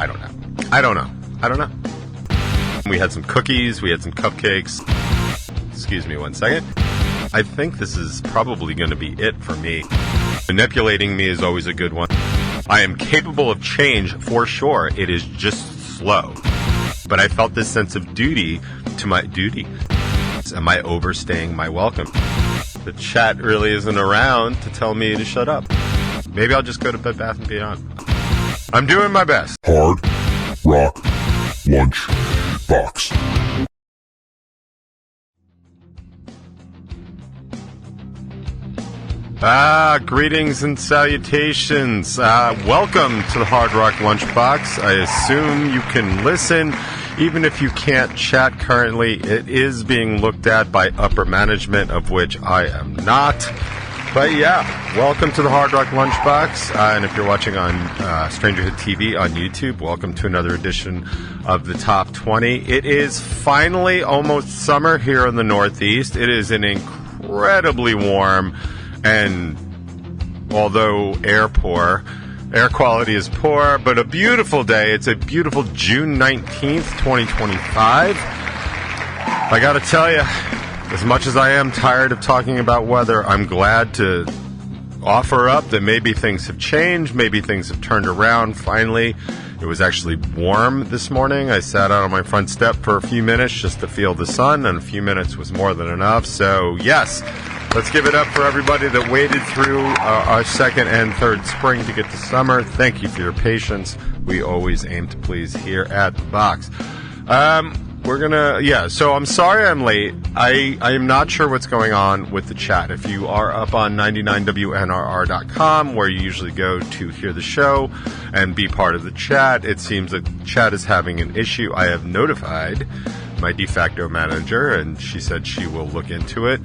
I don't know. We had some cookies. We had some cupcakes. Excuse me one second. I think this is probably going to be it for me. Manipulating me is always a good one. I am capable of change for sure. It is just slow. But I felt this sense of duty to my duty. Am I overstaying my welcome? The chat really isn't around to tell me to shut up. Maybe I'll just go to Bed Bath & Beyond. I'm doing my best. Hard Rock Lunchbox. Greetings and salutations. Welcome to the Hard Rock Lunchbox. I assume you can listen, even if you can't chat currently. It is being looked at by upper management, of which I am not. But yeah, welcome to the Hard Rock Lunchbox. And if you're watching on Strangerhood TV on YouTube, welcome to another edition of the Top 20. It is finally almost summer here in the Northeast. It is an incredibly warm, and although air quality is poor, but a beautiful day. It's a beautiful June 19th, 2025. I gotta tell you, as much as I am tired of talking about weather, I'm glad to offer up that maybe things have changed, maybe things have turned around finally. It was actually warm this morning. I sat out on my front step for a few minutes just to feel the sun, and a few minutes was more than enough. So yes, let's give it up for everybody that waited through our second and third spring to get to summer. Thank you for your patience. We always aim to please here at the box. So I'm sorry I'm late. I am not sure what's going on with the chat. If you are up on 99WNRR.com, where you usually go to hear the show and be part of the chat, it seems that chat is having an issue. I have notified my de facto manager, and she said she will look into it.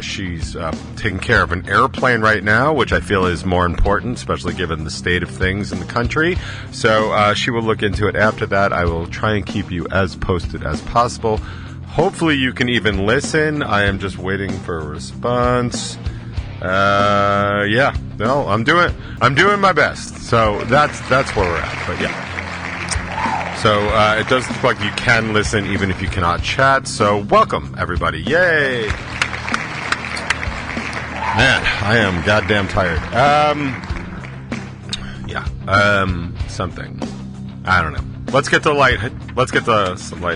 She's taking care of an airplane right now, which I feel is more important, especially given the state of things in the country. So she will look into it. After that, I will try and keep you as posted as possible. Hopefully you can even listen. I am just waiting for a response. I'm doing my best. So that's where we're at. But yeah. So it does look like you can listen even if you cannot chat. So welcome, everybody. Yay! Man, I am goddamn tired. Something. I don't know. Let's get some light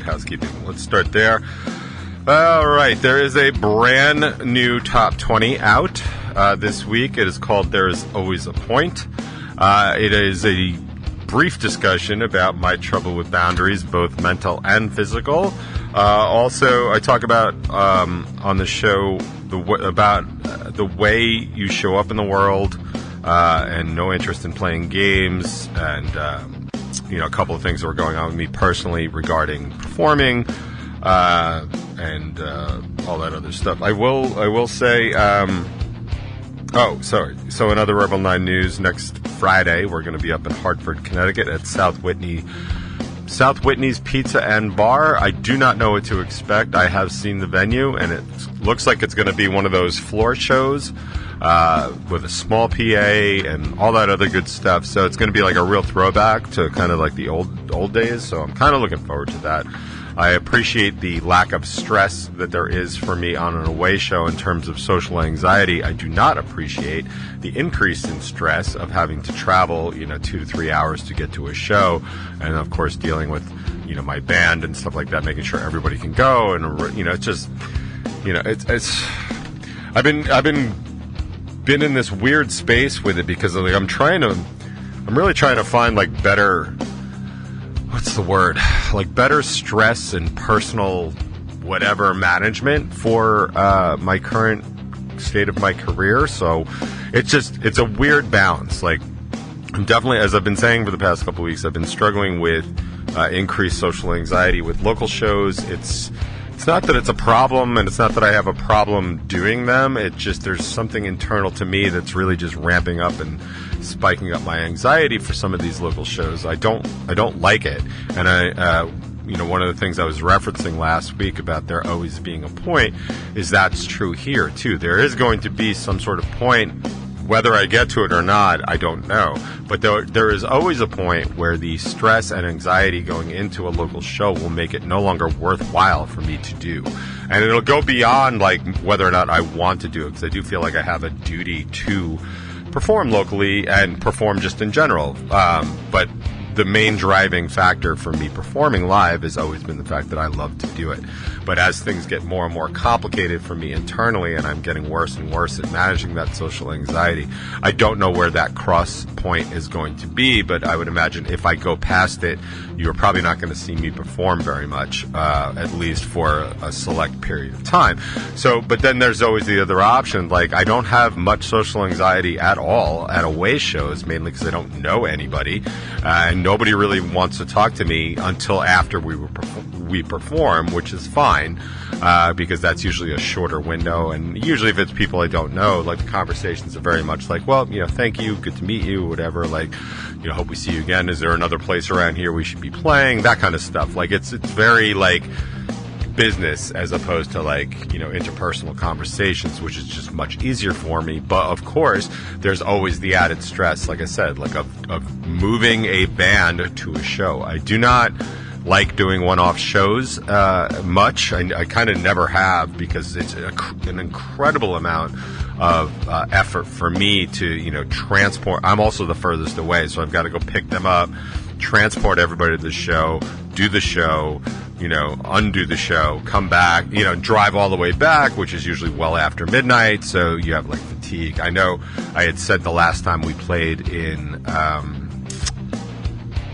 housekeeping. Let's start there. All right, there is a brand new Top 20 out this week. It is called There's Always a Point. It is a brief discussion about my trouble with boundaries, both mental and physical. Also, I talk about on the show about the way you show up in the world, and no interest in playing games, and a couple of things that were going on with me personally regarding performing, and all that other stuff. I will say. So another Revel 9 news. Next Friday, we're going to be up in Hartford, Connecticut at South Whitney's Pizza and Bar. I do not know what to expect. I have seen the venue, and it looks like it's going to be one of those floor shows with a small PA and all that other good stuff. So it's going to be like a real throwback to kind of like the old days. So I'm kind of looking forward to that. I appreciate the lack of stress that there is for me on an away show in terms of social anxiety. I do not appreciate the increase in stress of having to travel, 2 to 3 hours to get to a show, and of course dealing with, my band and stuff like that, making sure everybody can go, and it's just, it's. I've been in this weird space with it because I'm really trying to find like better. What's the word? Like better stress and personal whatever management for my current state of my career. So it's a weird balance. Like I'm definitely, as I've been saying for the past couple of weeks, I've been struggling with increased social anxiety with local shows. It's not that it's a problem, and it's not that I have a problem doing them. It just, there's something internal to me that's really just ramping up and spiking up my anxiety for some of these local shows. I don't like it. And one of the things I was referencing last week about there always being a point is that's true here too. There is going to be some sort of point Whether I get to it or not, I don't know. But there is always a point where the stress and anxiety going into a local show will make it no longer worthwhile for me to do. And it'll go beyond like whether or not I want to do it, because I do feel like I have a duty to perform locally and perform just in general. But the main driving factor for me performing live has always been the fact that I love to do it. But as things get more and more complicated for me internally, and I'm getting worse and worse at managing that social anxiety, I don't know where that cross point is going to be, but I would imagine if I go past it, you're probably not going to see me perform very much, at least for a select period of time. So, but then there's always the other option. Like, I don't have much social anxiety at all at away shows, mainly because I don't know anybody, and nobody really wants to talk to me until after we perform, which is fine, because that's usually a shorter window. And usually if it's people I don't know, like, the conversations are very much like, well, thank you, good to meet you, whatever, like, hope we see you again. Is there another place around here we should be playing? That kind of stuff. Like, it's very, like, business as opposed to, like, interpersonal conversations, which is just much easier for me. But of course, there's always the added stress, like I said, like of moving a band to a show. I do not like doing one-off shows much. I kind of never have, because it's an incredible amount of effort for me to transport. I'm also the furthest away, so I've got to go pick them up, transport everybody to the show, do the show, undo the show, come back, drive all the way back, which is usually well after midnight, so you have, like, fatigue. I know I had said the last time we played in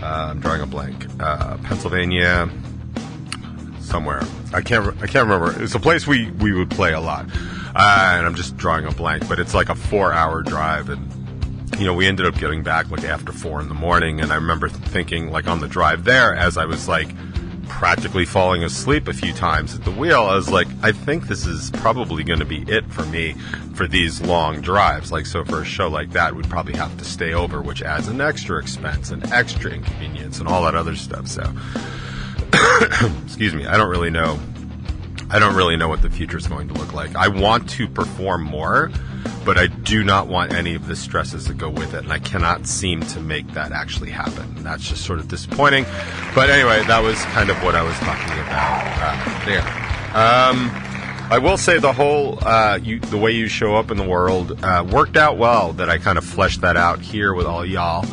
I'm drawing a blank, Pennsylvania, somewhere. I can't remember. It's a place we would play a lot, and I'm just drawing a blank, but it's like a 4-hour drive, and we ended up getting back like after 4 in the morning, and I remember thinking, like, on the drive there, as I was like practically falling asleep a few times at the wheel, I was like, I think this is probably going to be it for me for these long drives. Like, so for a show like that, we'd probably have to stay over, which adds an extra expense and extra inconvenience and all that other stuff. So, excuse me, I don't really know what the future is going to look like. I want to perform more, but I do not want any of the stresses that go with it, and I cannot seem to make that actually happen. And that's just sort of disappointing. But anyway, that was kind of what I was talking about there. I will say the whole, the way you show up in the world worked out well, that I kind of fleshed that out here with all y'all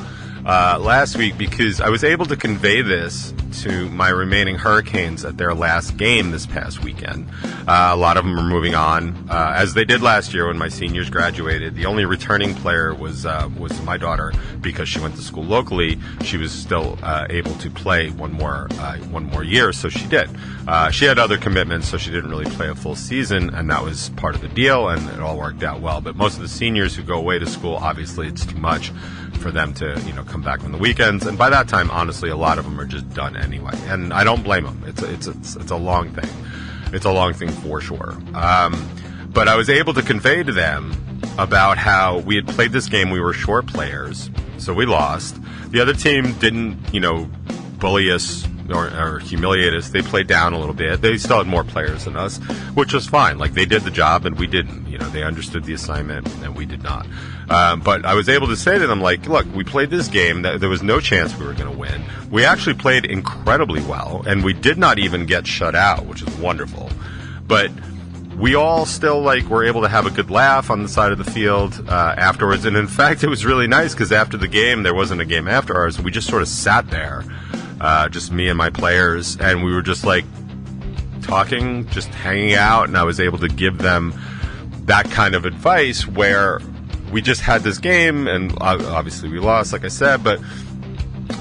last week, because I was able to convey this to my remaining Hurricanes at their last game this past weekend. A lot of them are moving on, as they did last year when my seniors graduated. The only returning player was my daughter, because she went to school locally. She was still able to play one more year, so she did. She had other commitments, so she didn't really play a full season, and that was part of the deal, and it all worked out well. But most of the seniors who go away to school, obviously it's too much for them to come back on the weekends, and by that time, honestly, a lot of them are just done anyway, and I don't blame them. It's a long thing. It's a long thing for sure. But I was able to convey to them about how we had played this game. We were short players, so we lost. The other team didn't, bully us or humiliate us. They played down a little bit. They still had more players than us, which was fine. Like, they did the job and we didn't. They understood the assignment and we did not. But I was able to say to them, like, look, we played this game. There was no chance we were going to win. We actually played incredibly well, and we did not even get shut out, which is wonderful. But we all still, like, were able to have a good laugh on the side of the field afterwards. And in fact, it was really nice, because after the game, there wasn't a game after ours. We just sort of sat there, just me and my players, and we were just, like, talking, just hanging out, and I was able to give them that kind of advice where we just had this game, and obviously we lost, like I said, but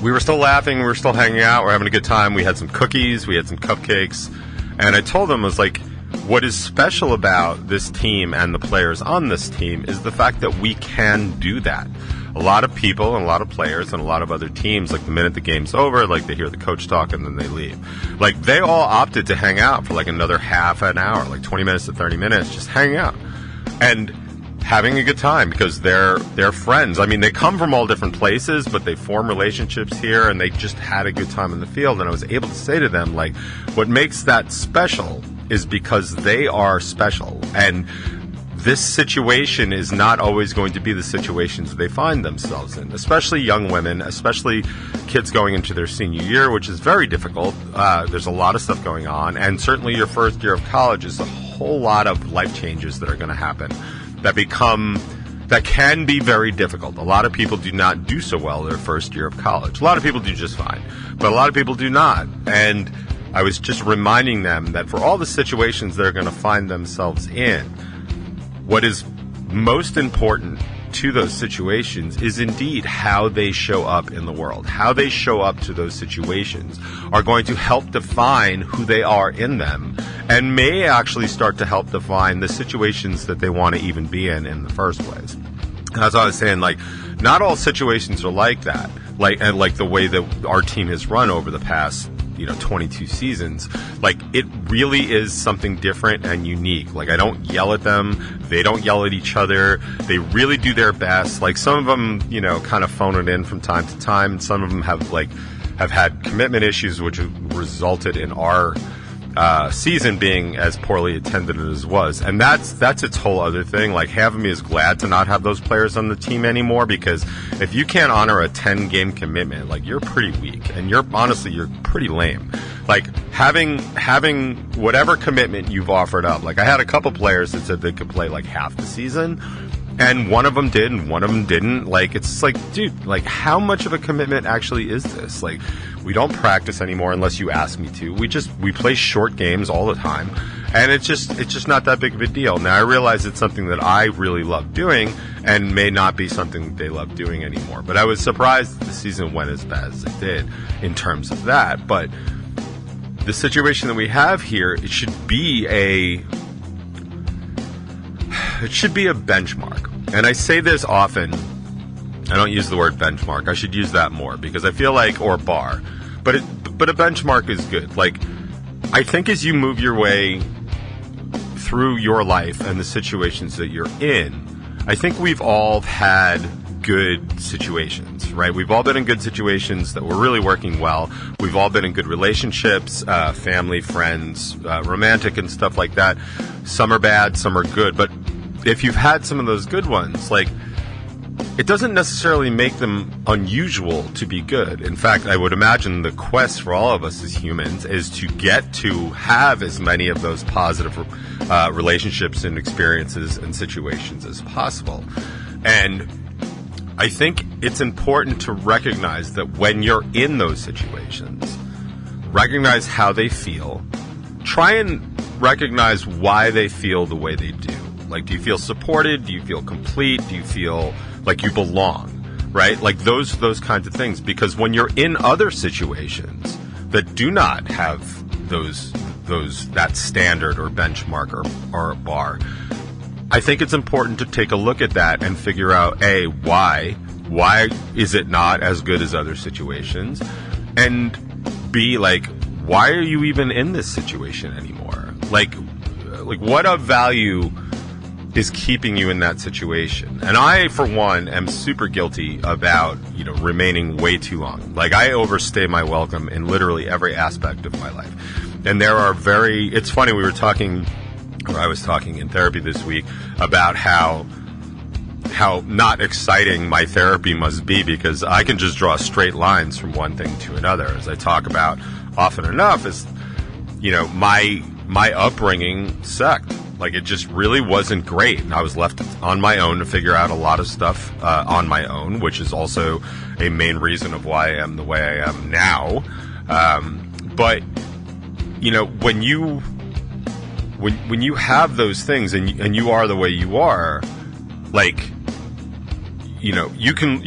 we were still laughing, we were still hanging out, we're having a good time. We had some cookies, we had some cupcakes, and I told them, I was like, what is special about this team and the players on this team is the fact that we can do that. A lot of people and a lot of players and a lot of other teams, like, the minute the game's over, like, they hear the coach talk and then they leave. Like, they all opted to hang out for like another half an hour, like 20 minutes to 30 minutes, just hang out and having a good time, because they're friends. I mean, they come from all different places, but they form relationships here, and they just had a good time in the field. And I was able to say to them, like, what makes that special is because they are special, and this situation is not always going to be the situations they find themselves in, especially young women, especially kids going into their senior year, which is very difficult. There's a lot of stuff going on, and certainly your first year of college is a whole lot of life changes that are going to happen that can be very difficult. A lot of people do not do so well their first year of college. A lot of people do just fine, but a lot of people do not. And I was just reminding them that for all the situations they're going to find themselves in, what is most important to those situations is indeed how they show up in the world. How they show up to those situations are going to help define who they are in them, and may actually start to help define the situations that they want to even be in the first place. As I was saying, like, not all situations are like that. Like the way that our team has run over the past 22 seasons, like, it really is something different and unique. Like, I don't yell at them, they don't yell at each other, they really do their best. Like, some of them, kind of phone it in from time to time. Some of them have had commitment issues, which resulted in our season being as poorly attended as was. And that's its whole other thing. Like, half of me is glad to not have those players on the team anymore, because if you can't honor a 10-game commitment, like, you're pretty weak, and you're pretty lame. Like, having whatever commitment you've offered up. Like, I had a couple players that said they could play like half the season, and one of them did and one of them didn't. Like, it's like, dude, like, how much of a commitment actually is this? Like, we don't practice anymore unless you ask me to. We play short games all the time, and it's just not that big of a deal. Now, I realize it's something that I really love doing and may not be something they love doing anymore. But I was surprised that the season went as bad as it did in terms of that. But the situation that we have here, it should be a benchmark. And I say this often. I don't use the word benchmark. I should use that more, because I feel like, or bar. But a benchmark is good. Like, I think as you move your way through your life and the situations that you're in, I think we've all had good situations, right? We've all been in good situations that were really working well. We've all been in good relationships, family, friends, romantic and stuff like that. Some are bad, some are good. But if you've had some of those good ones, like, it doesn't necessarily make them unusual to be good. In fact, I would imagine the quest for all of us as humans is to get to have as many of those positive relationships and experiences and situations as possible. And I think it's important to recognize that when you're in those situations, recognize how they feel. Try and recognize why they feel the way they do. Like, do you feel supported? Do you feel complete? Do you feel like you belong? Right? Like, those kinds of things. Because when you're in other situations that do not have that standard or benchmark or bar, I think it's important to take a look at that and figure out, A, why is it not as good as other situations? And B, like, why are you even in this situation anymore? Like what of value is keeping you in that situation? And I, for one, am super guilty about, remaining way too long. Like, I overstay my welcome in literally every aspect of my life. And there are it's funny, I was talking in therapy this week about how not exciting my therapy must be, because I can just draw straight lines from one thing to another. As I talk about often enough, is, my upbringing sucked. Like, it just really wasn't great. And I was left on my own to figure out a lot of stuff on my own, which is also a main reason of why I am the way I am now. But, when you have those things and you are the way you are, like, you can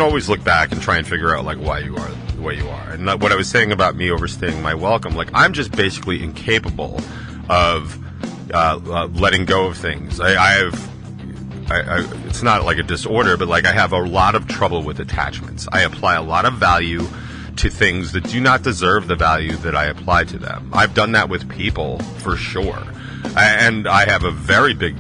always look back and try and figure out, like, why you are the way you are. And what I was saying about me overstaying my welcome, like, I'm just basically incapable of letting go of things. It's not like a disorder, but, like, I have a lot of trouble with attachments. I apply a lot of value to things that do not deserve the value that I apply to them. I've done that with people, for sure. And I have a very big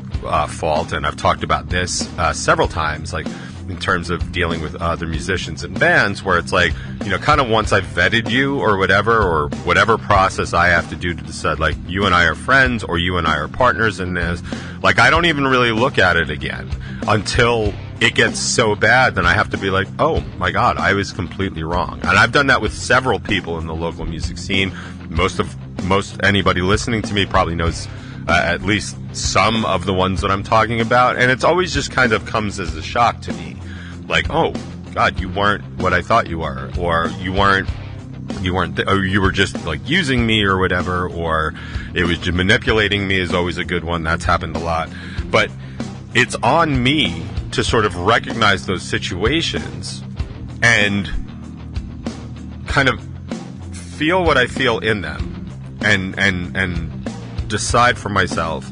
fault, and I've talked about this several times. Like, in terms of dealing with other musicians and bands, where it's like, kind of once I've vetted you or whatever process I have to do to decide, like, you and I are friends or you and I are partners in this, like, I don't even really look at it again until it gets so bad. Then I have to be like, oh my God, I was completely wrong. And I've done that with several people in the local music scene. Most anybody listening to me probably knows at least some of the ones that I'm talking about, and it's always just kind of comes as a shock to me, like, oh God, you weren't what I thought you were, or you were just like using me or whatever, or it was just manipulating me is always a good one. That's happened a lot. But it's on me to sort of recognize those situations and kind of feel what I feel in them, and decide for myself,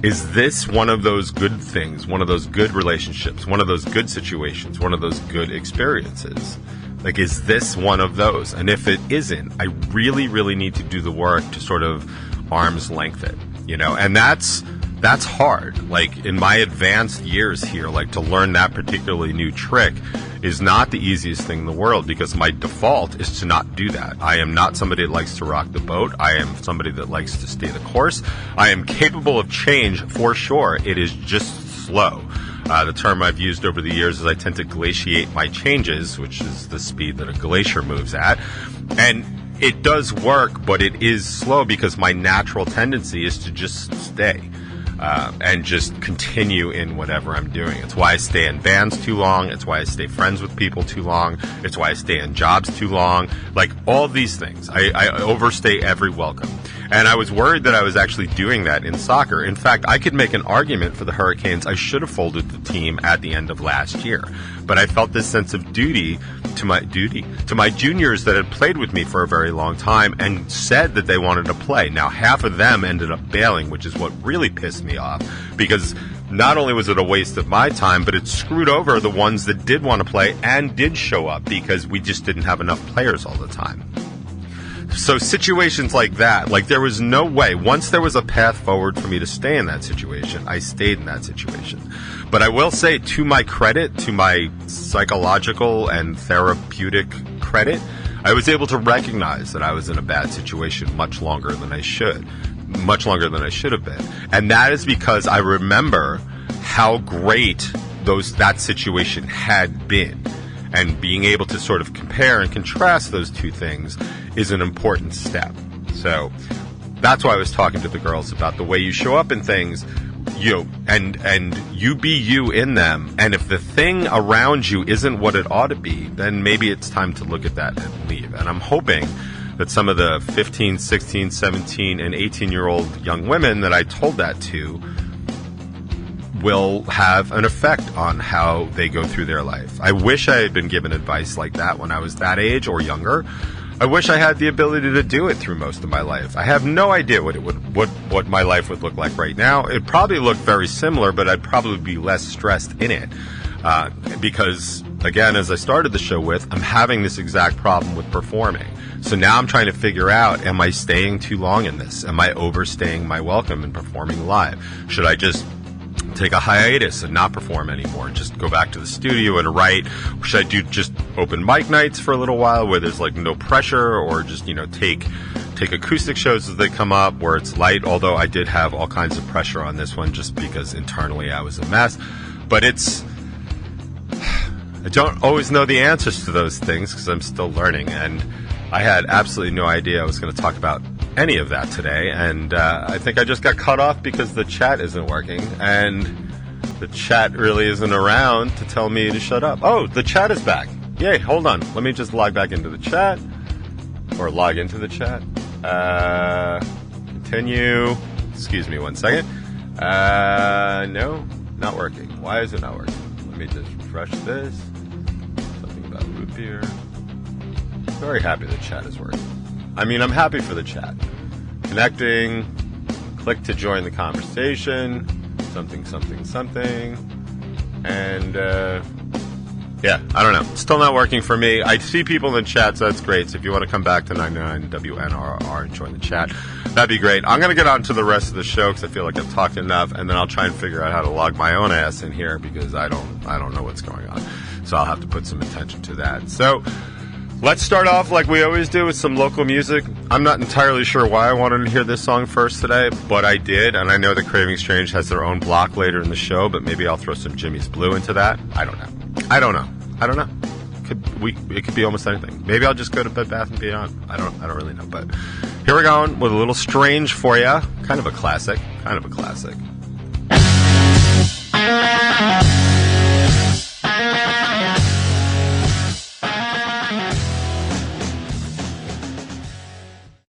is this one of those good things, one of those good relationships, one of those good situations, one of those good experiences? Like, is this one of those? And if it isn't, I really, really need to do the work to sort of arm's length it, and that's hard. Like, in my advanced years here, like, to learn that particularly new trick is not the easiest thing in the world, because my default is to not do that. I am not somebody that likes to rock the boat. I am somebody that likes to stay the course. I am capable of change for sure. It is just slow. The term I've used over the years is I tend to glaciate my changes, which is the speed that a glacier moves at. And it does work, but it is slow because my natural tendency is to just stay. And just continue in whatever I'm doing. It's why I stay in bands too long. It's why I stay friends with people too long. It's why I stay in jobs too long. Like, all these things. I overstay every welcome. And I was worried that I was actually doing that in soccer. In fact, I could make an argument for the Hurricanes. I should have folded the team at the end of last year. But I felt this sense of duty to my juniors that had played with me for a very long time and said that they wanted to play. Now, half of them ended up bailing, which is what really pissed me off, because not only was it a waste of my time, but it screwed over the ones that did want to play and did show up, because we just didn't have enough players all the time. So situations like that, like, there was no way. Once there was a path forward for me to stay in that situation, I stayed in that situation. But I will say, to my credit, to my psychological and therapeutic credit, I was able to recognize that I was in a bad situation much longer than I should have been. And that is because I remember how great that situation had been. And being able to sort of compare and contrast those two things is an important step. So that's why I was talking to the girls about the way you show up in things, and you be you in them. And if the thing around you isn't what it ought to be, then maybe it's time to look at that and leave. And I'm hoping that some of the 15, 16, 17, and 18-year-old young women that I told that to will have an effect on how they go through their life. I wish I had been given advice like that when I was that age or younger. I wish I had the ability to do it through most of my life. I have no idea what my life would look like right now. It'd probably look very similar, but I'd probably be less stressed in it. Because, again, as I started the show with, I'm having this exact problem with performing. So now I'm trying to figure out, am I staying too long in this? Am I overstaying my welcome in performing live? Should I just take a hiatus and not perform anymore, just go back to the studio and write? Should I do just open mic nights for a little while where there's like no pressure, or just, take acoustic shows as they come up where it's light? Although I did have all kinds of pressure on this one just because internally I was a mess. But I don't always know the answers to those things because I'm still learning, and I had absolutely no idea I was going to talk about any of that today, and I think I just got cut off because the chat isn't working, and the chat really isn't around to tell me to shut up. Oh, the chat is back. Yay, hold on. Let me just log back into the chat, or log into the chat. Continue. Excuse me one second. No, not working. Why is it not working? Let me just refresh this. Something about root beer. Very happy the chat is working. I'm happy for the chat. Connecting, click to join the conversation, something, and Yeah, I don't know. Still not working for me. I see people in the chat, so that's great. So if you want to come back to 99 WNRR and join the chat, that'd be great. I'm going to get on to the rest of the show because I feel like I've talked enough, and then I'll try and figure out how to log my own ass in here because I don't know what's going on. So I'll have to put some attention to that. So let's start off like we always do with some local music. I'm not entirely sure why I wanted to hear this song first today, but I did, and I know that Craving Strange has their own block later in the show, but maybe I'll throw some Jimmy's Blue into that. I don't know. It could be almost anything. Maybe I'll just go to Bed Bath & Beyond. I don't really know, but here we're going with a little Strange for you. Kind of a classic.